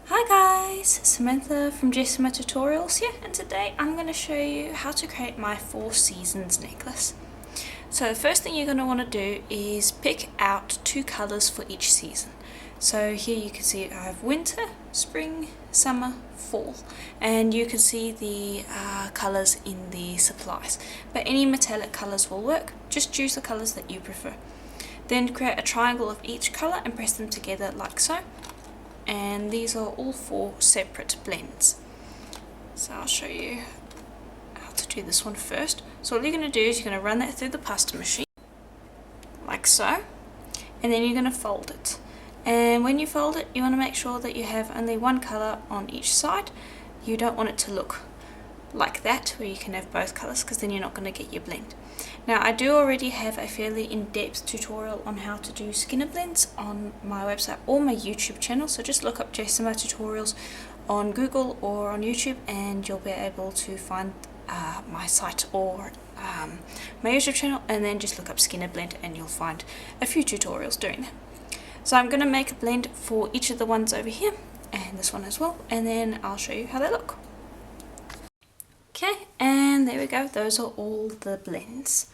Hi guys, Samantha from Jessima Tutorials here, and today I'm going to show you how to create my 4 seasons necklace. So the first thing you're going to want to do is pick out 2 colours for each season. So here you can see I have winter, spring, summer, fall, and you can see the colours in the supplies. But any metallic colours will work, just choose the colours that you prefer. Then create a triangle of each colour and press them together like so. And these are all 4 separate blends. So I'll show you how to do this one first. So all you're going to do is you're going to run that through the pasta machine, like so, and then you're going to fold it. And when you fold it, you want to make sure that you have only one colour on each side. You don't want it to look like that, where you can have both colours, because then you're not going to get your blend. Now I do already have a fairly in-depth tutorial on how to do skinner blends on my website or my YouTube channel, so just look up Jessima Tutorials on Google or on YouTube and you'll be able to find my site or my YouTube channel, and then just look up skinner blend and you'll find a few tutorials doing that. So I'm going to make a blend for each of the ones over here and this one as well, and then I'll show you how they look. Okay, and there we go, those are all the blends.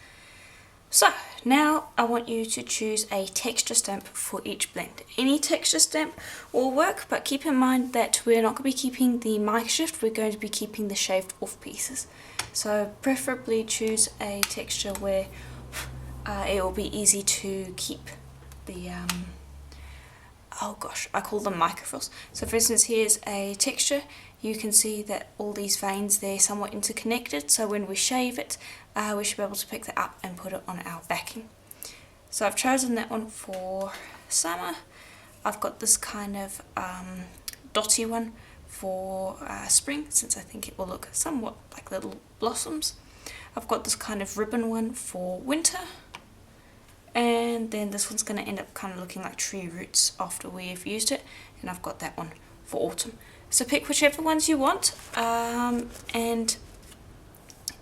So now I want you to choose a texture stamp for each blend. Any texture stamp will work, but keep in mind that we're not going to be keeping the mic shift, we're going to be keeping the shaved off pieces. So preferably choose a texture where it will be easy to keep the oh gosh, I call them microfrills. So for instance, here's a texture. You can see that all these veins, they're somewhat interconnected, so when we shave it, we should be able to pick that up and put it on our backing. So I've chosen that one for summer. I've got this kind of dotty one for spring, since I think it will look somewhat like little blossoms. I've got this kind of ribbon one for winter. And then this one's going to end up kind of looking like tree roots after we've used it, and I've got that one for autumn. So pick whichever ones you want and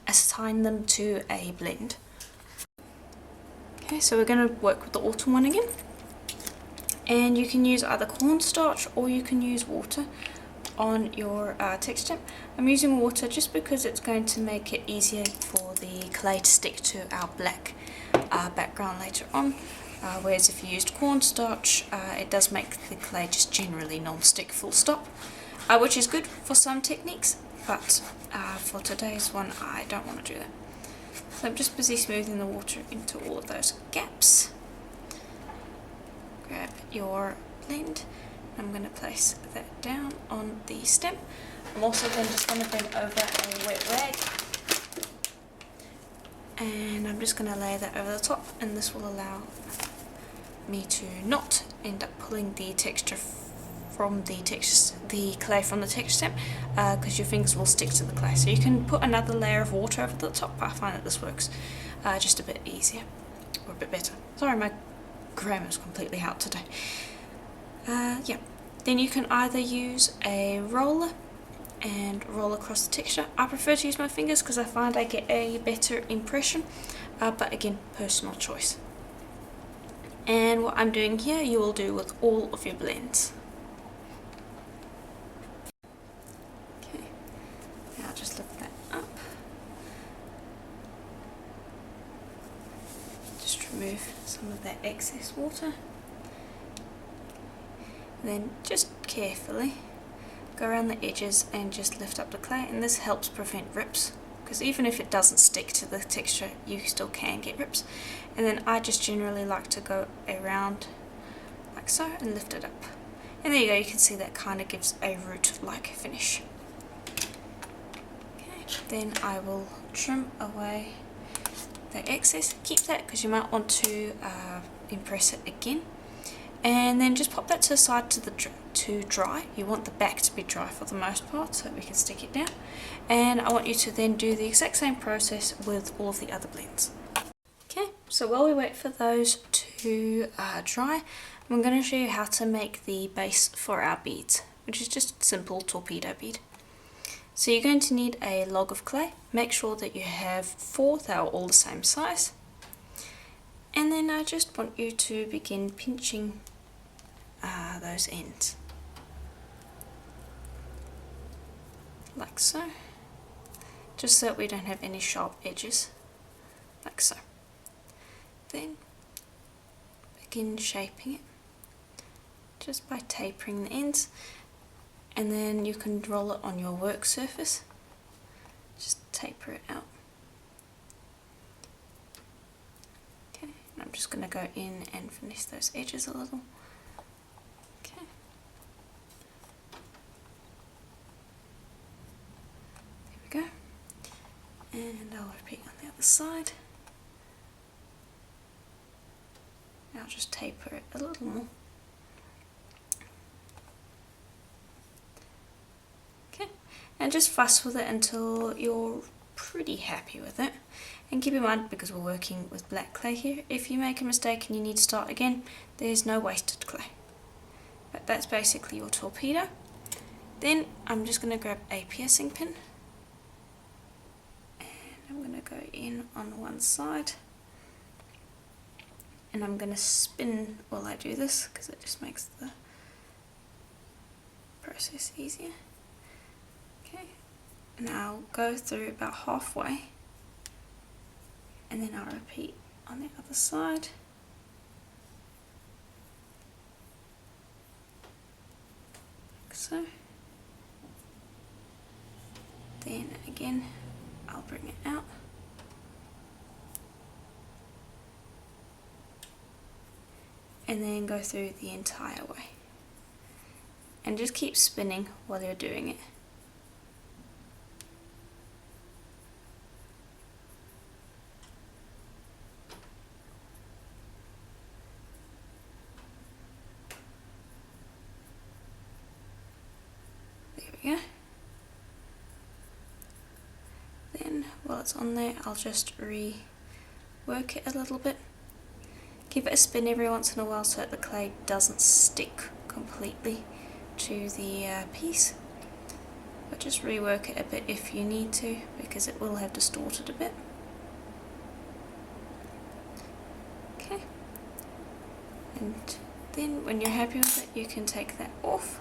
assign them to a blend. Okay, so we're going to work with the autumn one again, and you can use either cornstarch or you can use water on your texture. I'm using water just because it's going to make it easier for the clay to stick to our black background later on, whereas if you used cornstarch, it does make the clay just generally non-stick, full stop, which is good for some techniques, but for today's one I don't want to do that. So I'm just busy smoothing the water into all of those gaps. Grab your blend. I'm going to place that down on the stem. I'm also then just going to bring over a wet rag, and I'm just going to lay that over the top, and this will allow me to not end up pulling the texture from the clay from the texture stamp, because your fingers will stick to the clay. So you can put another layer of water over the top, but I find that this works just a bit easier, or a bit better. Sorry, my grammar's completely out today. Yeah, then you can either use a roller and roll across the texture. I prefer to use my fingers because I find I get a better impression, but again, personal choice. And what I'm doing here, you will do with all of your blends. Okay, now just lift that up. Just remove some of that excess water. Then just carefully go around the edges and just lift up the clay, and this helps prevent rips, because even if it doesn't stick to the texture you still can get rips. And then I just generally like to go around like so and lift it up, and there you go, you can see that kind of gives a root-like finish. Okay, then I will trim away the excess. Keep that because you might want to impress it again. And then just pop that to the side to dry. You want the back to be dry for the most part so that we can stick it down. And I want you to then do the exact same process with all of the other blends. Okay, so while we wait for those to dry, I'm going to show you how to make the base for our beads, which is just a simple torpedo bead. So you're going to need a log of clay. Make sure that you have 4 that are all the same size. And then I just want you to begin pinching those ends. like so, just so that we don't have any sharp edges, like so. Then begin shaping it just by tapering the ends, and then you can roll it on your work surface. Just taper it out. Okay, and I'm just going to go in and finish those edges a little. Okay. There we go. And I'll repeat on the other side. I'll just taper it a little more. Okay, and just fuss with it until you're pretty happy with it. And keep in mind, because we're working with black clay here, if you make a mistake and you need to start again, there's no wasted clay. But that's basically your torpedo. Then I'm just going to grab a piercing pin, and I'm going to go in on one side. And I'm going to spin while I do this, because it just makes the process easier. Okay, and I'll go through about halfway, and then I'll repeat on the other side. Like so. Then again, I'll bring it out. And then go through the entire way. And just keep spinning while you're doing it. There we go. Then while it's on there, I'll just rework it a little bit. Give it a spin every once in a while so that the clay doesn't stick completely to the piece. But just rework it a bit if you need to, because it will have distorted a bit. Okay. And then when you're happy with it, you can take that off.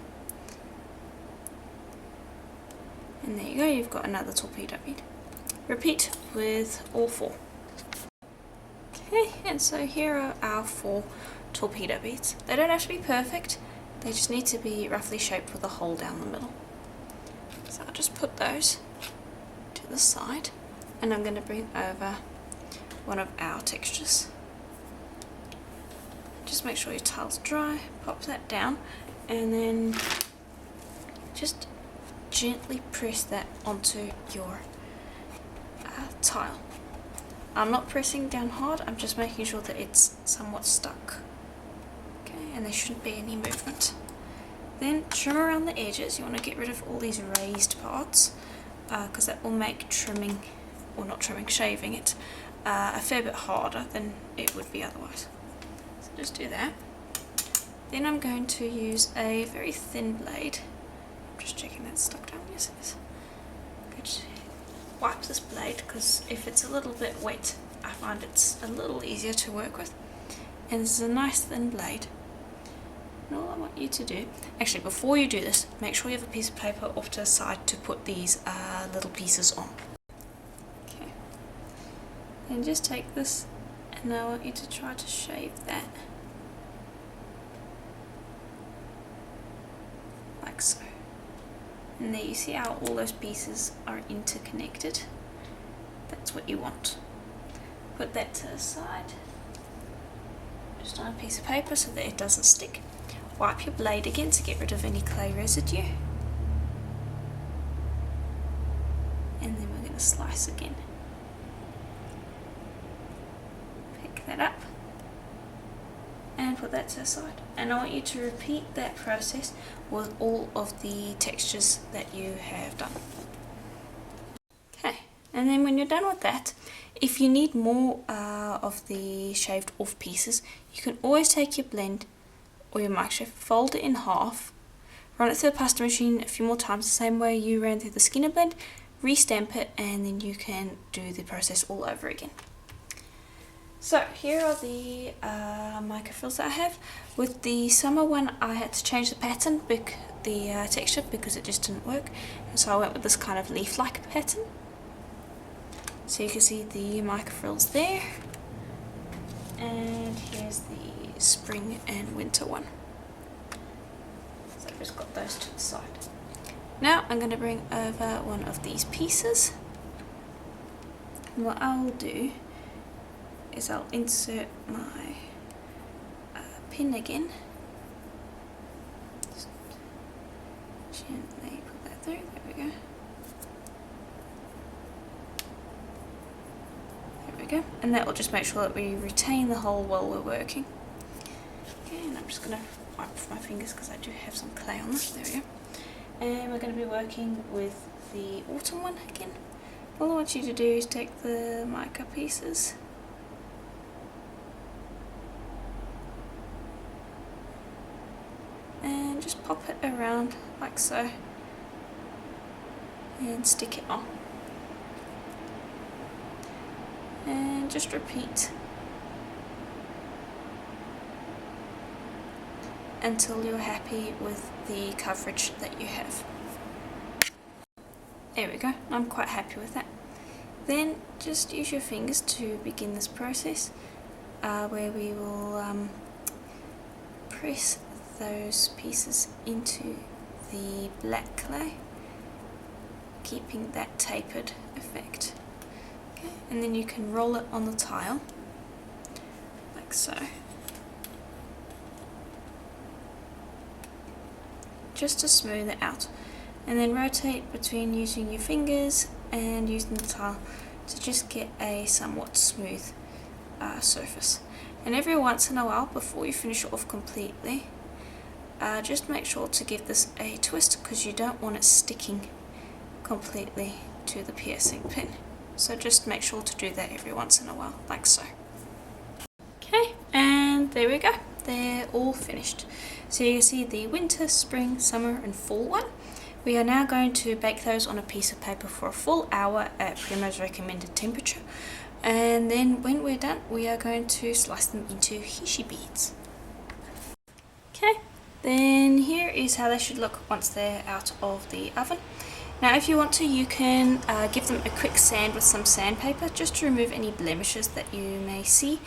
And there you go, you've got another torpedo bead. Repeat with all four. Okay, and so here are our 4 torpedo beads. They don't have to be perfect, they just need to be roughly shaped with a hole down the middle. So I'll just put those to the side, and I'm going to bring over one of our textures. Just make sure your tile's dry, pop that down, and then just gently press that onto your tile. I'm not pressing down hard, I'm just making sure that it's somewhat stuck. Okay, and there shouldn't be any movement. Then trim around the edges. You want to get rid of all these raised parts, because that will make trimming, or not trimming, shaving it a fair bit harder than it would be otherwise. So just do that. Then I'm going to use a very thin blade. I'm just checking that's stuck down. Yes, it is. Good. Wipe this blade, because if it's a little bit wet, I find it's a little easier to work with. And this is a nice thin blade. And all I want you to do, actually before you do this, make sure you have a piece of paper off to the side to put these little pieces on. Okay. And just take this, and I want you to try to shave that. Like so. And there you see how all those pieces are interconnected. That's what you want. Put that to the side, just on a piece of paper so that it doesn't stick. Wipe your blade again to get rid of any clay residue. And then we're going to slice again. Pick that up and put that to the side. And I want you to repeat that process with all of the textures that you have done. Okay, and then when you're done with that, if you need more of the shaved off pieces, you can always take your blend or your microshape, fold it in half, run it through the pasta machine a few more times the same way you ran through the Skinner blend, restamp it, and then you can do the process all over again. So here are the microfills that I have. With the summer one I had to change the pattern, the texture, because it just didn't work. So I went with this kind of leaf-like pattern. So you can see the microfrills there. And here's the spring and winter one. So I've just got those to the side. Now I'm going to bring over one of these pieces. And what I'll do is I'll insert my pin again. Just gently put that through. There we go. There we go. And that will just make sure that we retain the hole while we're working. Okay, and I'm just going to wipe off my fingers because I do have some clay on this. There we go. And we're going to be working with the autumn one again. All I want you to do is take the mica pieces and just pop it around like so and stick it on. And just repeat until you're happy with the coverage that you have. There we go, I'm quite happy with that. Then just use your fingers to begin this process where we will press those pieces into the black clay, keeping that tapered effect. Okay. And then you can roll it on the tile like so, just to smooth it out, and then rotate between using your fingers and using the tile to just get a somewhat smooth surface. And every once in a while, before you finish it off completely, just make sure to give this a twist, because you don't want it sticking completely to the piercing pin. So just make sure to do that every once in a while, like so. Okay, and there we go. They're all finished. So you can see the winter, spring, summer and fall one. We are now going to bake those on a piece of paper for a full hour at Primo's recommended temperature. And then when we're done, we are going to slice them into hishi beads. Okay, then here is how they should look once they're out of the oven. Now if you want to, you can give them a quick sand with some sandpaper just to remove any blemishes that you may see.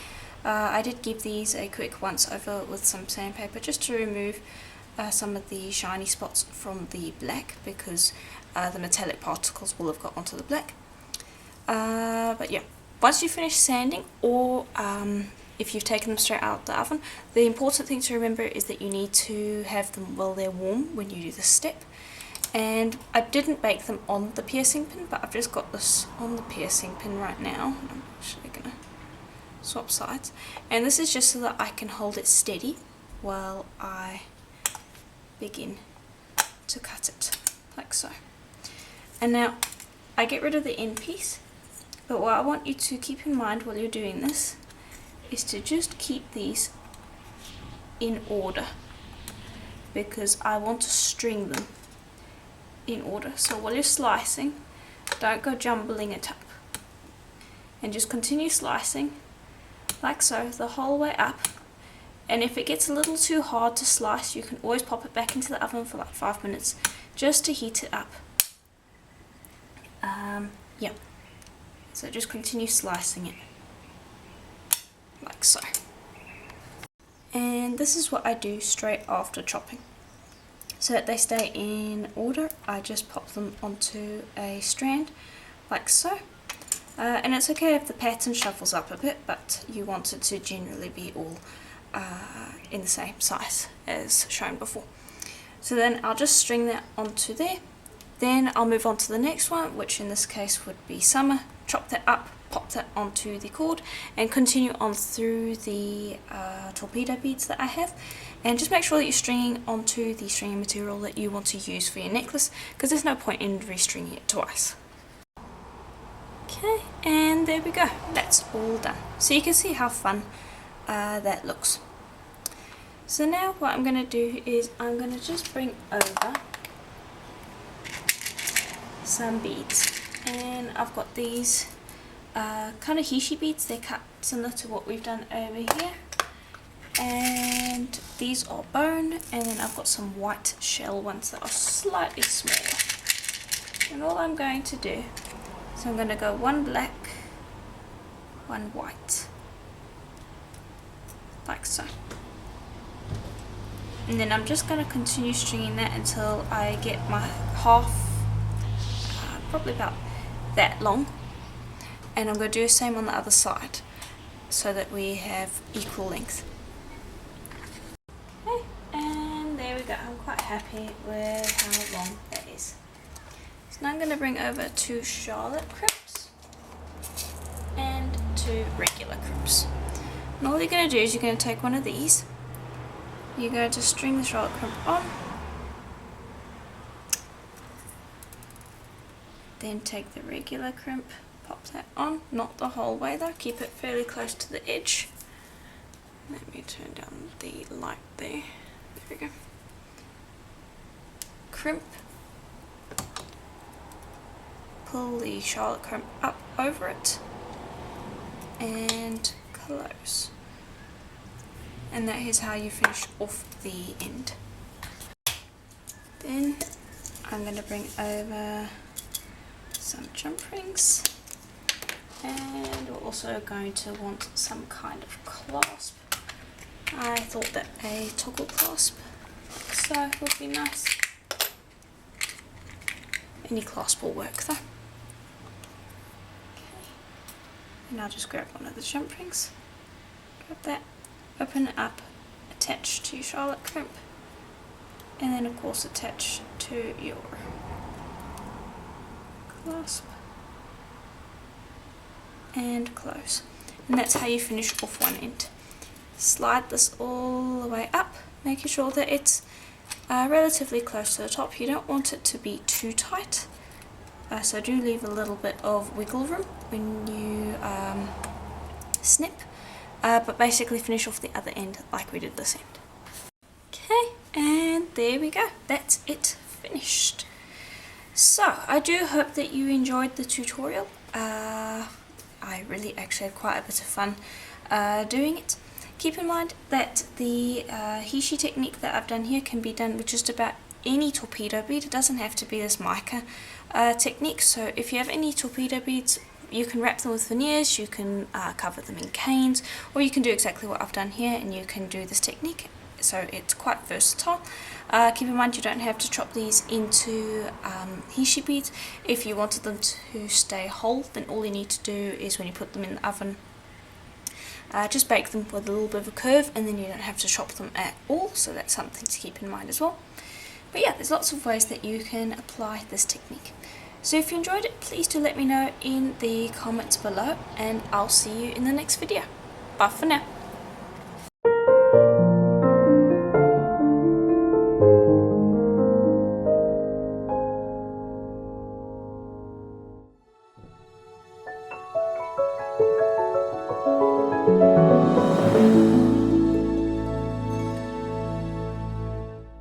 I did give these a quick once over with some sandpaper just to remove some of the shiny spots from the black, because the metallic particles will have got onto the black. But yeah, once you finish sanding, or if you've taken them straight out of the oven, the important thing to remember is that you need to have them while they're warm when you do this step. And I didn't bake them on the piercing pin, but I've just got this on the piercing pin right now. I'm actually going to swap sides, and this is just so that I can hold it steady while I begin to cut it, like so. And now I get rid of the end piece, but what I want you to keep in mind while you're doing this is to just keep these in order, because I want to string them in order. So while you're slicing, don't go jumbling it up, and just continue slicing like so the whole way up. And if it gets a little too hard to slice, you can always pop it back into the oven for like 5 minutes just to heat it up. Yeah, so just continue slicing it like so. And this is what I do straight after chopping. So that they stay in order, I just pop them onto a strand like so. And it's okay if the pattern shuffles up a bit, but you want it to generally be all in the same size as shown before. So then I'll just string that onto there. Then I'll move on to the next one, which in this case would be summer. Chop that up, pop that onto the cord, and continue on through the torpedo beads that I have. And just make sure that you're stringing onto the stringing material that you want to use for your necklace, because there's no point in restringing it twice. Okay, and there we go, that's all done. So you can see how fun that looks. So now what I'm going to do is I'm going to just bring over some beads, and I've got these kind of hishi beads. They're cut similar to what we've done over here. And these are bone, and then I've got some white shell ones that are slightly smaller. And all I'm going to do is I'm going to go one black, one white, like so. And then I'm just going to continue stringing that until I get my half, probably about that long. And I'm going to do the same on the other side so that we have equal length. Okay, and there we go. I'm quite happy with how long that is. So now I'm going to bring over 2 charlotte crimps and 2 regular crimps. And all you're going to do is you're going to take one of these. You're going to string the charlotte crimp on, then take the regular crimp, pop that on, not the whole way though, keep it fairly close to the edge. Let me turn down the light there, there we go. Crimp, pull the charlotte crimp up over it, and close. And that is how you finish off the end. Then I'm going to bring over some jump rings, and we're also going to want some kind of clasp. I thought that a toggle clasp so would be nice. Any clasp will work though. Okay. And I'll just grab one of the jump rings, grab that, open it up, attach to your charlotte crimp, and then of course attach to your clasp and close. And that's how you finish off one end. Slide this all the way up, making sure that it's relatively close to the top. You don't want it to be too tight, so do leave a little bit of wiggle room when you snip. But basically finish off the other end like we did this end. Okay, and there we go. That's it finished. So, I do hope that you enjoyed the tutorial. I really actually had quite a bit of fun doing it. Keep in mind that the hishi technique that I've done here can be done with just about any torpedo bead. It doesn't have to be this mica technique. So if you have any torpedo beads, you can wrap them with veneers, you can cover them in canes, or you can do exactly what I've done here and you can do this technique. So it's quite versatile. Keep in mind you don't have to chop these into hishi beads. If you wanted them to stay whole, then all you need to do is when you put them in the oven, just bake them with a little bit of a curve, and then you don't have to chop them at all. So that's something to keep in mind as well. But yeah, there's lots of ways that you can apply this technique. So if you enjoyed it, please do let me know in the comments below, and I'll see you in the next video. Bye for now.